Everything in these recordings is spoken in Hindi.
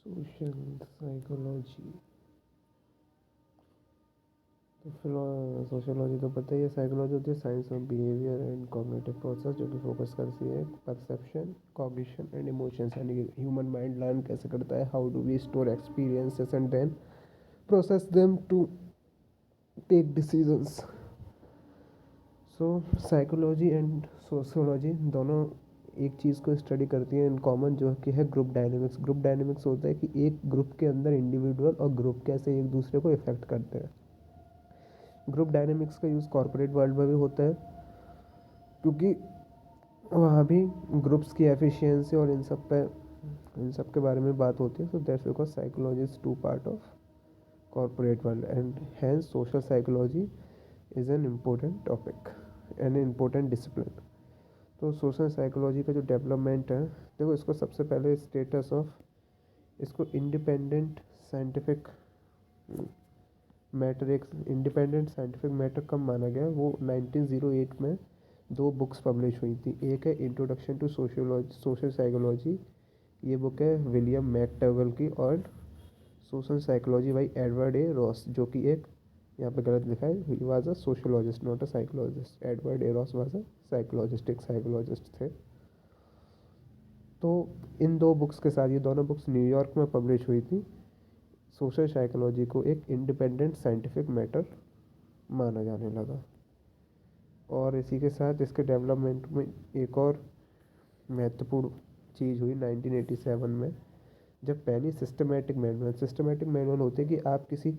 Social psychology. तो सोशियोलॉजी तो पता ही है। साइकोलॉजी होती है science of behaviour and cognitive process, जो कि फोकस करती है परसेप्शन, कॉग्निशन एंड इमोशंस, यानी कि ह्यूमन माइंड लर्न कैसे करता है, how do we store experiences and then process them to take decisions. So psychology and sociology दोनों एक चीज़ को स्टडी करती है इन कॉमन, जो कि है ग्रुप डायनेमिक्स। ग्रुप डायनेमिक्स होता है कि एक ग्रुप के अंदर इंडिविजुअल और ग्रुप कैसे एक दूसरे को इफेक्ट करते हैं। ग्रुप डायनेमिक्स का यूज़ कॉर्पोरेट वर्ल्ड में भी होता है, क्योंकि वहाँ भी ग्रुप्स की एफिशिएंसी और इन सब के बारे में बात होती है। So that's because psychology is to part of corporate world and hence social psychology is an important topic an important discipline. तो सोशल साइकोलॉजी का जो डेवलपमेंट है, देखो इसको सबसे पहले स्टेटस ऑफ इसको इंडिपेंडेंट साइंटिफिक मैटर, एक इंडिपेंडेंट साइंटिफिक मैटर कब माना गया, वो 1908 में दो बुक्स पब्लिश हुई थी। एक है introduction to sociology social psychology, ये बुक है विलियम मैकडर्गल की, और social psychology by Edward A Ross, जो कि एक यहाँ पे गलत लिखा है, he was a sociologist not a psychologist. Edward A Ross was a psychologist, एक साइकोलॉजिस्ट थे। तो इन दो बुक्स के साथ, ये दोनों बुक्स न्यूयॉर्क में पब्लिश हुई थी, सोशल साइकोलॉजी को एक इंडिपेंडेंट साइंटिफिक मैटर माना जाने लगा। और इसी के साथ इसके डेवलपमेंट में एक और महत्वपूर्ण चीज़ हुई 1987 में, जब पहली सिस्टमेटिक मैनुअल होते हैं कि आप किसी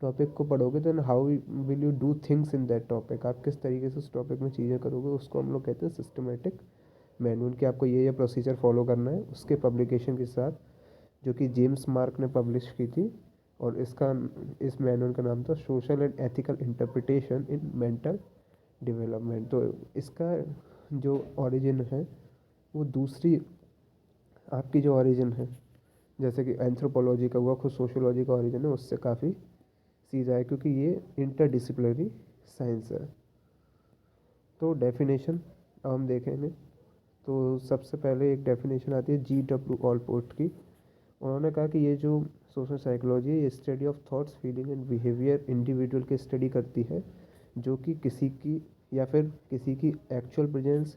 टॉपिक को पढ़ोगे तो how will you do things in that topic, आप किस तरीके से उस टॉपिक में चीज़ें करोगे, उसको हम लोग कहते हैं सिस्टमेटिक मैनुअल, कि आपको ये प्रोसीजर फॉलो करना है। उसके पब्लिकेशन के साथ, जो कि जेम्स मार्क ने पब्लिश की थी, और इस मैनुअल का नाम था social and ethical interpretation in mental development. तो इसका जो ओरिजिन है वो दूसरी आपकी जो ओरिजिन है, जैसे कि एंथ्रोपोलॉजी का हुआ, खुद सोशियोलॉजी का ओरिजिन है, उससे काफ़ी सीधा है, क्योंकि ये इंटरडिसिप्लिनरी साइंस है। तो डेफिनेशन अब हम देखेंगे। तो सबसे पहले एक डेफिनेशन आती है G.W. ऑलपोर्ट की। उन्होंने कहा कि ये जो सोशल साइकोलॉजी है, ये study of thoughts, feeling and behaviour individual की स्टडी करती है, जो कि किसी की या फिर किसी की एक्चुअल प्रेजेंस,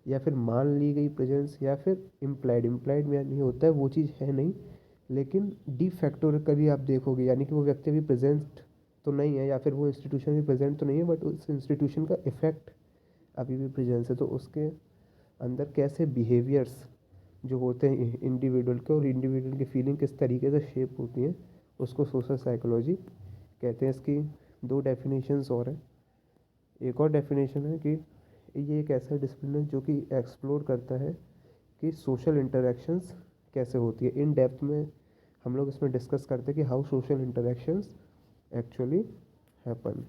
या फिर मान ली गई प्रेजेंस, या फिर इम्प्लाइड में नहीं होता है, वो चीज़ है नहीं, लेकिन डी फैक्टो कभी आप देखोगे, यानी कि वो व्यक्ति भी प्रेजेंट तो नहीं है, या फिर वो इंस्टीट्यूशन भी प्रेजेंट तो नहीं है, बट उस इंस्टीट्यूशन का इफेक्ट अभी भी प्रेजेंस है। तो उसके अंदर कैसे बिहेवियर्स जो होते हैं इंडिविजुअल के, और इंडिविजुअल की फीलिंग किस तरीके से शेप होती हैं, उसको सोशल साइकोलॉजी कहते हैं। इसकी दो डेफिनेशंस और हैं। एक और डेफिनेशन है कि ये एक ऐसा डिसिप्लिन है जो कि एक्सप्लोर करता है कि सोशल इंटरेक्शंस कैसे होती है। इन डेप्थ में हम लोग इसमें डिस्कस करते हैं कि how social interactions actually happen,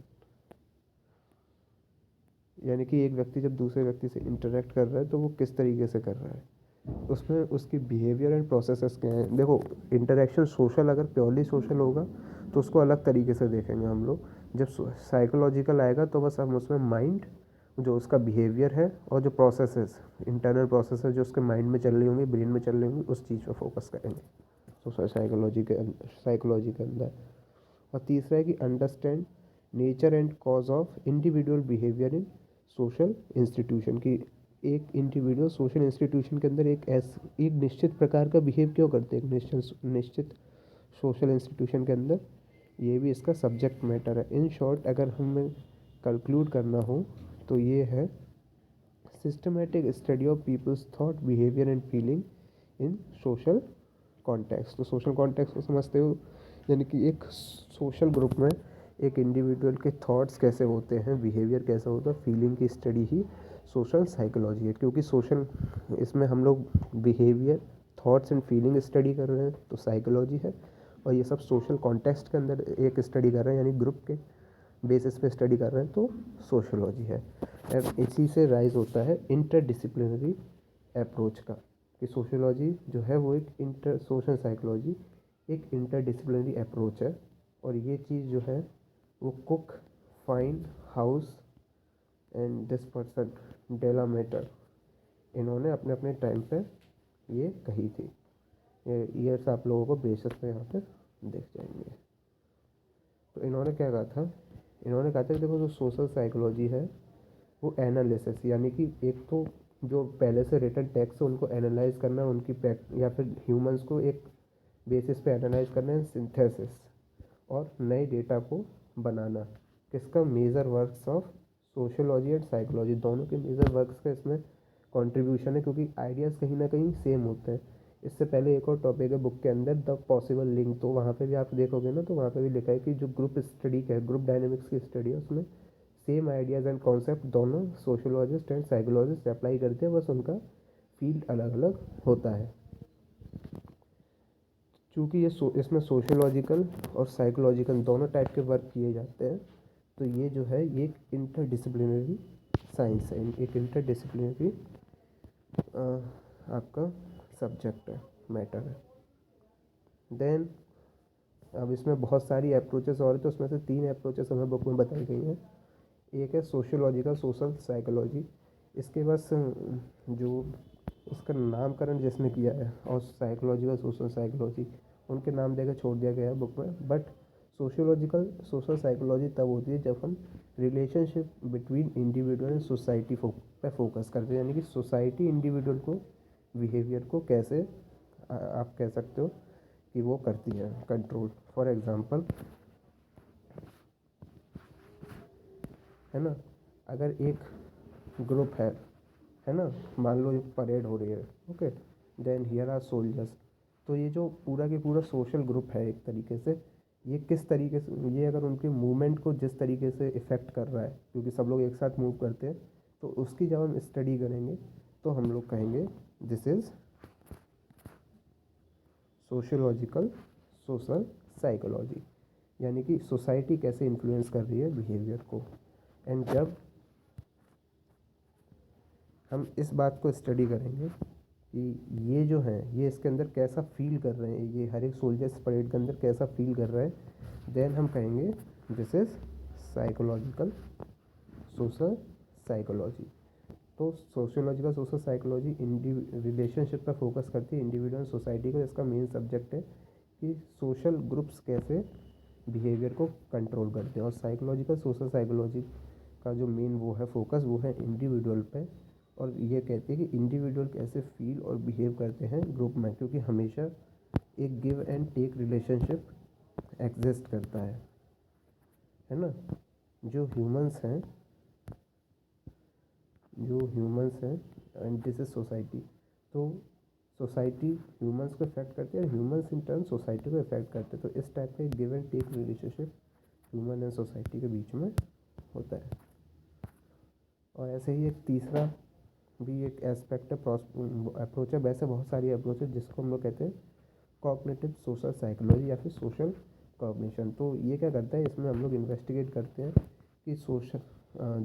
यानी कि एक व्यक्ति जब दूसरे व्यक्ति से इंटरेक्ट कर रहा है तो वो किस तरीके से कर रहा है, उसमें उसकी बिहेवियर एंड प्रोसेसेस क्या हैं। देखो, इंटरेक्शन सोशल अगर प्योरली सोशल होगा तो उसको अलग तरीके से देखेंगे हम लोग। जब साइकोलॉजिकल आएगा तो बस हम उसमें माइंड, जो उसका बिहेवियर है, और जो प्रोसेसेस, इंटरनल प्रोसेसेस जो उसके माइंड में चल रही होंगी, ब्रेन में चल रही होंगी, उस चीज़ पर फोकस करेंगे सोशल साइकोलॉजी के अंदर। और तीसरा है कि understand nature and cause of individual behaviour in social institution, की एक इंडिविजुअल सोशल इंस्टीट्यूशन के अंदर एक निश्चित प्रकार का बिहेव क्यों करते हैं, एक निश्चित सोशल इंस्टीट्यूशन के अंदर, ये भी इसका सब्जेक्ट मैटर है। इन शॉर्ट अगर हमें कंक्लूड करना हो तो ये है systematic study of people's thought, behaviour and feeling in social context. तो सोशल कॉन्टेक्स्ट को समझते हो, यानी कि एक सोशल ग्रुप में एक इंडिविजुअल के थॉट्स कैसे होते हैं, बिहेवियर कैसा होता है, फीलिंग की स्टडी ही सोशल साइकोलॉजी है। क्योंकि सोशल, इसमें हम लोग behaviour, thoughts and feeling study कर रहे हैं तो साइकोलॉजी है, और ये सब सोशल कॉन्टेक्स्ट के अंदर एक स्टडी कर रहे हैं, यानी ग्रुप के बेसिस पे स्टडी कर रहे हैं, तो सोशोलॉजी है। अब इसी से राइज होता है इंटरडिसिप्लिनरी अप्रोच का, कि सोशोलॉजी जो है वो एक सोशल साइकोलॉजी एक इंटरडिसिप्लिनरी अप्रोच है। और ये चीज़ जो है वो Cook, Fine, House and this person Delamater, इन्होंने अपने अपने टाइम पे ये कही थी। ईयर्स आप लोगों को बेसिस पे यहाँ पे दिख जाएंगे। तो इन्होंने क्या कहा था, इन्होंने कहा था कि देखो जो सोशल साइकोलॉजी है वो एनालिसिस, यानी कि एक तो जो पहले से रिटन टेक्स्ट है उनको एनालाइज करना, उनकी या फिर ह्यूमंस को एक बेसिस पे एनालाइज करना है, सिंथेसिस, और नए डेटा को बनाना। किसका? Major works of sociology and psychology, दोनों के मेजर वर्क्स का इसमें कंट्रीब्यूशन है, क्योंकि आइडियाज़ कहीं ना कहीं सेम होते हैं। इससे पहले एक और टॉपिक है बुक के अंदर, द पॉसिबल लिंक, तो वहाँ पे भी आप देखोगे ना, तो वहाँ पे भी लिखा है कि जो ग्रुप स्टडी का है, ग्रुप डायनेमिक्स की स्टडी है, उसमें सेम आइडियाज़ एंड कॉन्सेप्ट दोनों सोशियोलॉजिस्ट एंड साइकोलॉजिस्ट अप्लाई करते हैं, बस उनका फील्ड अलग अलग होता है। चूँकि ये इसमें सोशियोलॉजिकल और साइकोलॉजिकल दोनों टाइप के वर्क किए जाते हैं, तो ये जो है ये एक इंटरडिसिप्लिनरी साइंस है, एक इंटरडिसिप्लिनरी आपका सब्जेक्ट है, मैटर है। देन अब इसमें बहुत सारी अप्रोचेस और है, तो उसमें से 3 अप्रोचेस हमें बुक में बताई गई हैं। एक है सोशियोलॉजिकल सोशल साइकोलॉजी, इसके बस जो इसका नामकरण जिसने किया है, और साइकोलॉजिकल सोशल साइकोलॉजी, उनके नाम देकर छोड़ दिया गया है बुक में। बट सोशियोलॉजिकल सोशल साइकोलॉजी तब होती है जब हम relationship between individual and society पे फोकस करते हैं, यानी कि सोसाइटी इंडिविजुअल को बिहेवियर को कैसे आप कह सकते हो कि वो करती है कंट्रोल। फॉर एग्ज़ाम्पल, है ना, अगर एक ग्रुप है ना, मान लो एक परेड हो रही है, okay, then here are soldiers, तो ये जो पूरा के पूरा सोशल ग्रुप है एक तरीके से, ये किस तरीके से, ये अगर उनके मूवमेंट को जिस तरीके से इफ़ेक्ट कर रहा है, क्योंकि सब लोग एक साथ मूव करते हैं, तो उसकी जब हम स्टडी करेंगे तो हम लोग कहेंगे this is sociological social psychology, यानी कि सोसाइटी कैसे इन्फ्लुएंस कर रही है बिहेवियर को। एंड जब हम इस बात को स्टडी करेंगे कि ये जो है ये इसके अंदर कैसा फील कर रहे हैं, ये हर एक सोल्जर्स परेड के अंदर कैसा फील कर रहा है, देन हम कहेंगे this is psychological social psychology. तो सोशियोलॉजिकल सोशल साइकोलॉजी रिलेशनशिप पर फोकस करती है, इंडिविजुअल सोसाइटी का। इसका मेन सब्जेक्ट है कि सोशल ग्रुप्स कैसे बिहेवियर को कंट्रोल करते हैं, और साइकोलॉजिकल सोशल साइकोलॉजी का जो मेन वो है फोकस, वो है इंडिविजुअल पे, और ये कहती है कि इंडिविजुअल कैसे फील और बिहेव करते हैं ग्रुप में, क्योंकि हमेशा एक give and take relationship exist करता है ना। जो ह्यूमंस हैं एंड दिस इज सोसाइटी, तो सोसाइटी ह्यूमंस को इफेक्ट करती है, और ह्यूमंस इन टर्न सोसाइटी को इफेक्ट करते हैं। तो इस टाइप का एक give and take relationship human and society के बीच में होता है। और ऐसे ही एक तीसरा भी एक एस्पेक्ट है, अप्रोच है, वैसे बहुत सारी अप्रोच है, जिसको हम लोग कहते हैं कॉग्निटिव सोशल साइकोलॉजी या फिर सोशल कॉग्निशन। तो ये क्या करता है, इसमें हम लोग इन्वेस्टिगेट करते हैं कि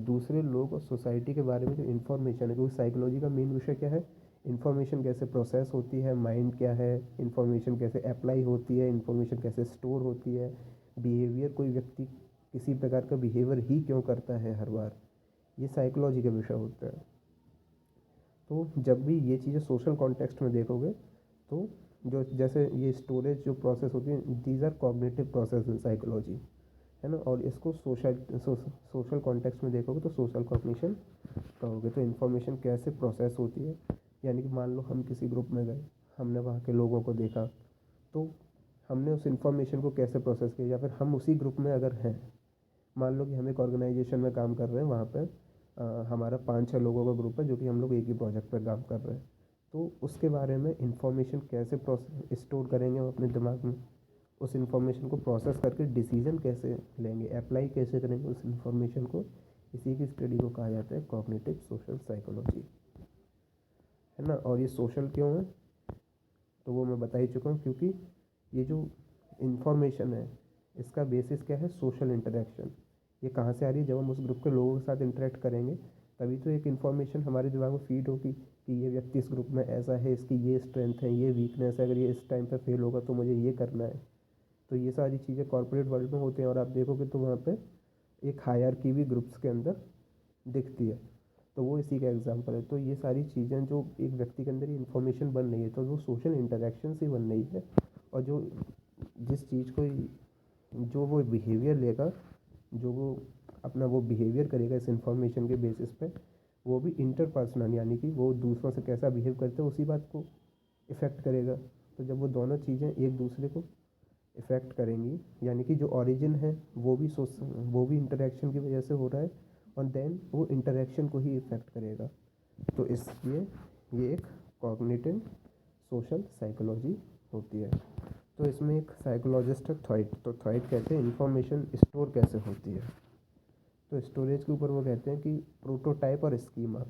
दूसरे लोग और सोसाइटी के बारे में जो इन्फॉर्मेशन है, क्योंकि साइकोलॉजी का मेन विषय क्या है, इन्फॉर्मेशन कैसे प्रोसेस होती है, माइंड क्या है, इन्फॉर्मेशन कैसे अप्लाई होती है, इन्फॉर्मेशन कैसे स्टोर होती है, बिहेवियर, कोई व्यक्ति किसी प्रकार का बिहेवियर ही क्यों करता है हर बार, ये साइकोलॉजी का विषय होता है। तो जब भी ये चीज़ें सोशल कॉन्टेक्स्ट में देखोगे, तो जो जैसे ये स्टोरेज जो प्रोसेस होती है, these are cognitive process in psychology, है ना। और इसको सोशल कॉन्टेक्स्ट में देखोगे तो सोशल कॉग्निशन कहोगे। तो इन्फॉर्मेशन कैसे प्रोसेस होती है, यानी कि मान लो हम किसी ग्रुप में गए, हमने वहाँ के लोगों को देखा, तो हमने उस इन्फॉर्मेशन को कैसे प्रोसेस किया, या फिर हम उसी ग्रुप में अगर हैं, मान लो कि हम एक ऑर्गेनाइजेशन में काम कर रहे हैं, वहाँ पर हमारा 5-6 लोगों का ग्रुप है, जो कि हम लोग एक ही प्रोजेक्ट पर काम कर रहे हैं, तो उसके बारे में इंफॉर्मेशन कैसे स्टोर करेंगे हम अपने दिमाग में, उस इंफॉर्मेशन को प्रोसेस करके डिसीजन कैसे लेंगे, अप्लाई कैसे करेंगे उस इंफॉर्मेशन को, इसी की स्टडी को कहा जाता है कॉग्निटिव सोशल साइकोलॉजी, है ना। और ये सोशल क्यों है, तो वो मैं बता ही चुका हूँ, क्योंकि ये जो इंफॉर्मेशन है इसका बेसिस क्या है, सोशल इंटरेक्शन। ये कहाँ से आ रही है, जब हम उस ग्रुप के लोगों के साथ इंटरेक्ट करेंगे तभी तो एक इन्फॉर्मेशन हमारे दिमाग में फीड होगी कि ये व्यक्ति इस ग्रुप में ऐसा है, इसकी ये स्ट्रेंथ है, ये वीकनेस है, अगर ये इस टाइम पर फेल होगा तो मुझे ये करना है। तो ये सारी चीज़ें कॉर्पोरेट वर्ल्ड में होते हैं, और आप देखोगे तो वहाँ पे एक हायरार्की भी ग्रुप्स के अंदर दिखती है। तो वो इसी का एग्जांपल है। तो ये सारी चीज़ें जो एक व्यक्ति के अंदर ये इन्फॉर्मेशन बन रही है तो वो सोशल इंटरेक्शन से बन रही है। और जो जिस चीज़ को जो वो बिहेवियर लेगा, जो वो अपना वो बिहेवियर करेगा इस इंफॉर्मेशन के बेसिस पे, वो भी इंटरपर्सनल यानी कि वो दूसरों से कैसा बिहेव करते हैं उसी बात को इफ़ेक्ट करेगा। तो जब वो दोनों चीज़ें एक दूसरे को इफ़ेक्ट करेंगी, यानी कि जो ओरिजिन है वो भी इंटरेक्शन की वजह से हो रहा है, और देन वो इंटरेक्शन को ही इफ़ेक्ट करेगा। तो इसलिए ये एक कॉग्निटिव सोशल साइकोलॉजी होती है। तो इसमें एक साइकोलॉजिस्ट है थॉइट। तो थॉइट कहते हैं इन्फॉर्मेशन स्टोर कैसे होती है। तो स्टोरेज के ऊपर वो कहते हैं कि प्रोटोटाइप और स्कीमा।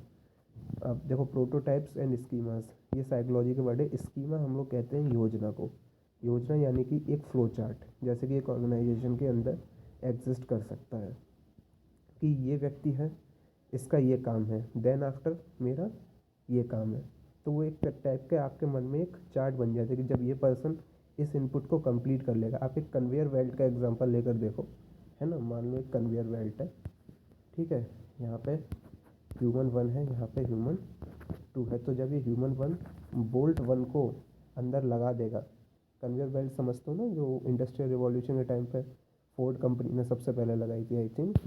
अब देखो, प्रोटोटाइप्स एंड स्कीमास ये साइकोलॉजी के वर्ड है। स्कीमा हम लोग कहते हैं योजना को। योजना यानी कि एक फ्लो चार्ट, जैसे कि एक ऑर्गेनाइजेशन के अंदर एग्जिस्ट कर सकता है कि ये व्यक्ति है, इसका ये काम है, देन आफ्टर मेरा ये काम है। तो वो एक टाइप के आपके मन में एक चार्ट बन जाता है कि जब ये पर्सन इस इनपुट को कंप्लीट कर लेगा। आप एक कन्वेयर बेल्ट का एग्जांपल लेकर देखो, है ना। मान लो एक कन्वेयर बेल्ट है, ठीक है। यहाँ पे ह्यूमन 1 है, यहाँ पे ह्यूमन 2 है। तो जब ये ह्यूमन 1 बोल्ट 1 को अंदर लगा देगा, कन्वेयर बेल्ट समझते हो ना, जो इंडस्ट्रियल रिवॉल्यूशन के टाइम पे फोर्ड कंपनी ने सबसे पहले लगाई थी आई थिंक,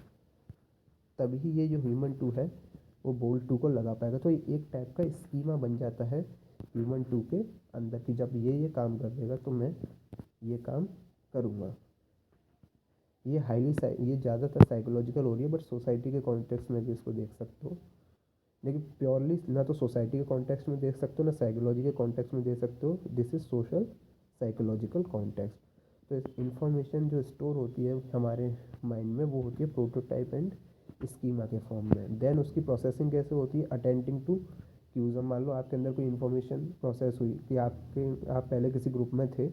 तभी ये जो ह्यूमन 2 है वो बोल्ट 2 को लगा पाएगा। तो एक टाइप का स्कीमा बन जाता है ह्यूमन 2 के अंदर कि जब ये काम कर देगा तो मैं ये काम करूँगा। ये ज़्यादातर साइकोलॉजिकल हो रही है, बट सोसाइटी के कॉन्टेक्स्ट में भी इसको देख सकते हो। लेकिन प्योरली ना तो सोसाइटी के कॉन्टेक्स्ट में देख सकते हो ना साइकोलॉजी के कॉन्टेक्स्ट में देख सकते हो। This is social psychological context. तो इस इंफॉर्मेशन जो स्टोर होती है हमारे माइंड में वो होती है प्रोटोटाइप एंड स्कीमा के फॉर्म में। देन उसकी प्रोसेसिंग कैसे होती है, अटेंडिंग टू क्यूज। मान लो आपके अंदर कोई इन्फॉर्मेशन प्रोसेस हुई कि आप पहले किसी ग्रुप में थे,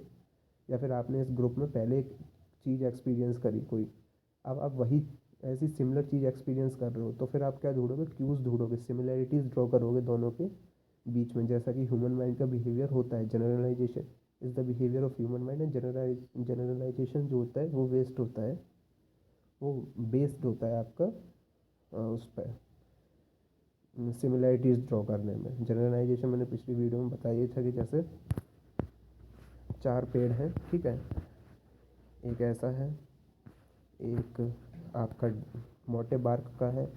या फिर आपने इस ग्रुप में पहले एक चीज़ एक्सपीरियंस करी कोई, अब आप वही ऐसी सिमिलर चीज़ एक्सपीरियंस कर रहे हो, तो फिर आप क्या ढूंढोगे, क्यूज़ ढूंढोगे, सिमिलैरिटीज़ ड्रॉ करोगे दोनों के बीच में। जैसा कि ह्यूमन माइंड का बिहेवियर होता है, generalisation is the behaviour of human mind, and generalisation जो होता है वो वेस्ट होता है, वो बेस्ड होता है आपका उस पर सिमिलैरिटीज़ ड्रॉ करने में। जनरलाइजेशन मैंने पिछली वीडियो में बताया था कि जैसे 4 पेड़ हैं, ठीक है। एक ऐसा है, एक आपका मोटे बार्क का है,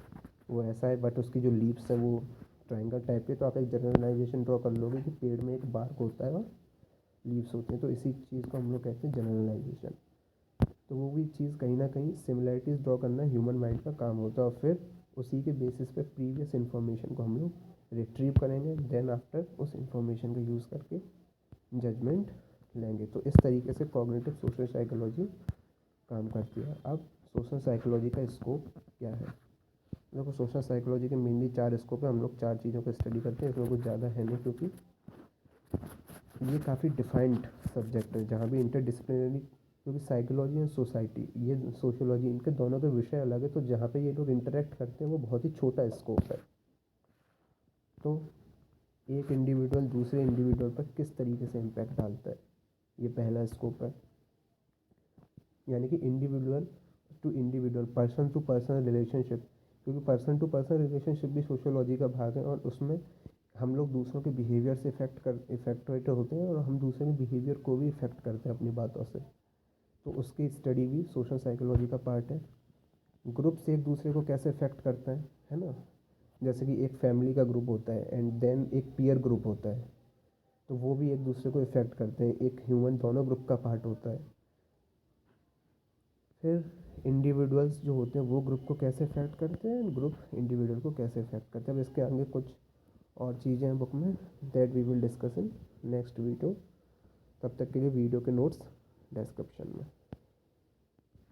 वो ऐसा है बट उसकी जो लीव्स है वो ट्रायंगल टाइप के। तो आप एक जनरलाइजेशन ड्रॉ कर लोगे कि पेड़ में एक बार्क होता है और लीव्स होते हैं। तो इसी चीज़ को हम लोग कहते हैं जनरलाइजेशन। तो वो भी चीज़ कहीं ना कहीं सिमिलैरिटीज़ ड्रॉ करना ह्यूमन माइंड का काम होता है, और फिर उसी के बेसिस पे प्रीवियस इन्फॉर्मेशन को हम लोग रिट्रीव करेंगे, देन आफ्टर उस इंफॉर्मेशन का यूज़ करके जजमेंट लेंगे। तो इस तरीके से कॉग्निटिव सोशल साइकोलॉजी काम करती है। अब सोशल साइकोलॉजी का स्कोप क्या है। देखो, सोशल साइकोलॉजी के मेनली 4 स्कोप है। हम लोग 4 चीज़ों को स्टडी करते हैं, इसमें कुछ ज़्यादा है नहीं, क्योंकि ये काफ़ी डिफाइंड सब्जेक्ट है जहाँ भी इंटरडिसिप्लिनरी, क्योंकि साइकोलॉजी एंड सोसाइटी, ये सोशियोलॉजी, इनके दोनों के विषय अलग है। तो जहाँ पे ये लोग इंटरेक्ट करते हैं वो बहुत ही छोटा स्कोप है। तो एक इंडिविजुअल दूसरे इंडिविजुअल पर किस तरीके से इम्पैक्ट डालता है, ये पहला स्कोप है। यानी कि individual to individual, person to person relationship, क्योंकि पर्सन टू पर्सन रिलेशनशिप भी सोशियोलॉजी का भाग है, और उसमें हम लोग दूसरों के बिहेवियर से इफेक्टेड होते हैं, और हम दूसरे के बिहेवियर को भी इफेक्ट करते हैं अपनी बातों से। तो उसकी स्टडी भी सोशल साइकोलॉजी का पार्ट है। ग्रुप्स एक दूसरे को कैसे इफेक्ट करते हैं, है ना। जैसे कि एक फैमिली का ग्रुप होता है एंड देन एक पीयर ग्रुप होता है, तो वो भी एक दूसरे को इफेक्ट करते हैं। एक ह्यूमन दोनों ग्रुप का पार्ट होता है। फिर इंडिविजुअल्स जो होते हैं वो ग्रुप को कैसे इफेक्ट करते हैं, ग्रुप इंडिविजुअल को कैसे इफेक्ट करते हैं। अब इसके आगे कुछ और चीज़ें हैं बुक में, that we will discuss in next video. तब तक के लिए वीडियो के नोट्स डिस्क्रिप्शन में।